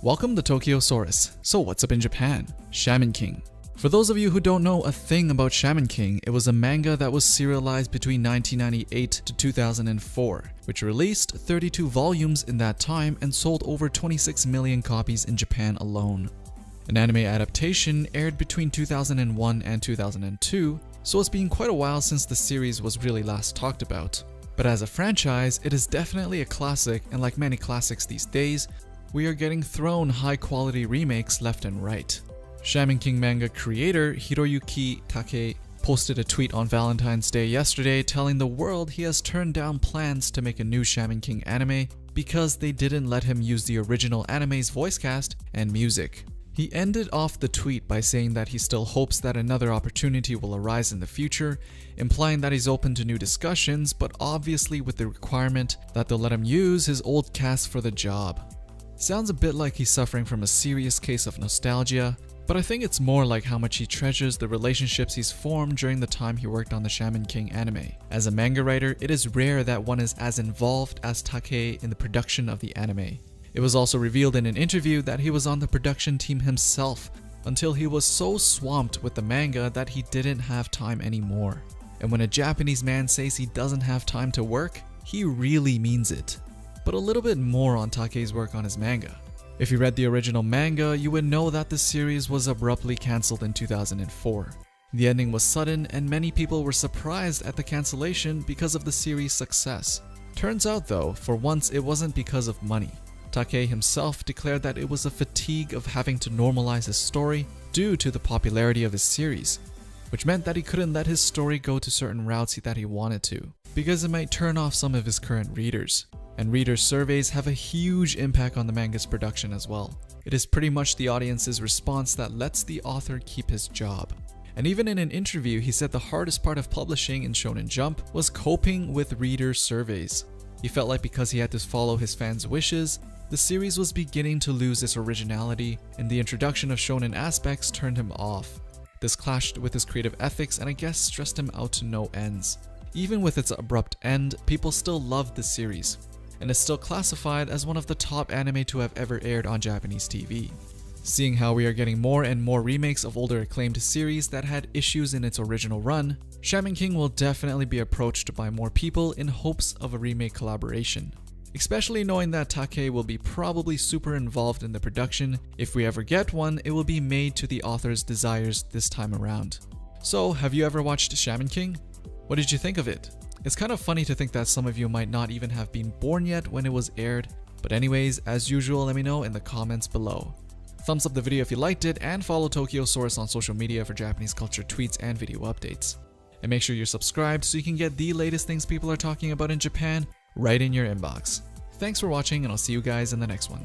Welcome to Tokyosaurus. So what's up in Japan? Shaman King. For those of you who don't know a thing about Shaman King, it was a manga that was serialized between 1998 to 2004, which released 32 volumes in that time and sold over 26 million copies in Japan alone. An anime adaptation aired between 2001 and 2002, so it's been quite a while since the series was really last talked about. But as a franchise, it is definitely a classic, and like many classics these days, we are getting thrown high-quality remakes left and right. Shaman King manga creator Hiroyuki Take posted a tweet on Valentine's Day yesterday telling the world he has turned down plans to make a new Shaman King anime because they didn't let him use the original anime's voice cast and music. He ended off the tweet by saying that he still hopes that another opportunity will arise in the future, implying that he's open to new discussions, but obviously with the requirement that they'll let him use his old cast for the job. Sounds a bit like he's suffering from a serious case of nostalgia, but I think it's more like how much he treasures the relationships he's formed during the time he worked on the Shaman King anime. As a manga writer, it is rare that one is as involved as Take in the production of the anime. It was also revealed in an interview that he was on the production team himself until he was so swamped with the manga that he didn't have time anymore. And when a Japanese man says he doesn't have time to work, he really means it. But a little bit more on Take's work on his manga. If you read the original manga, you would know that the series was abruptly cancelled in 2004. The ending was sudden and many people were surprised at the cancellation because of the series' success. Turns out though, for once it wasn't because of money. Take himself declared that it was a fatigue of having to normalize his story due to the popularity of his series, which meant that he couldn't let his story go to certain routes that he wanted to, because it might turn off some of his current readers. And reader surveys have a huge impact on the manga's production as well. It is pretty much the audience's response that lets the author keep his job. And even in an interview, he said the hardest part of publishing in Shonen Jump was coping with reader surveys. He felt like because he had to follow his fans' wishes, the series was beginning to lose its originality, and the introduction of shonen aspects turned him off. This clashed with his creative ethics and I guess stressed him out to no ends. Even with its abrupt end, people still loved the series, and is still classified as one of the top anime to have ever aired on Japanese TV. Seeing how we are getting more and more remakes of older acclaimed series that had issues in its original run, Shaman King will definitely be approached by more people in hopes of a remake collaboration. Especially knowing that Take will be probably super involved in the production. If we ever get one, it will be made to the author's desires this time around. So, have you ever watched Shaman King? What did you think of it? It's kind of funny to think that some of you might not even have been born yet when it was aired, but anyways, as usual, let me know in the comments below. Thumbs up the video if you liked it, and follow Tokyosaurus on social media for Japanese culture tweets and video updates. And make sure you're subscribed so you can get the latest things people are talking about in Japan right in your inbox. Thanks for watching, and I'll see you guys in the next one.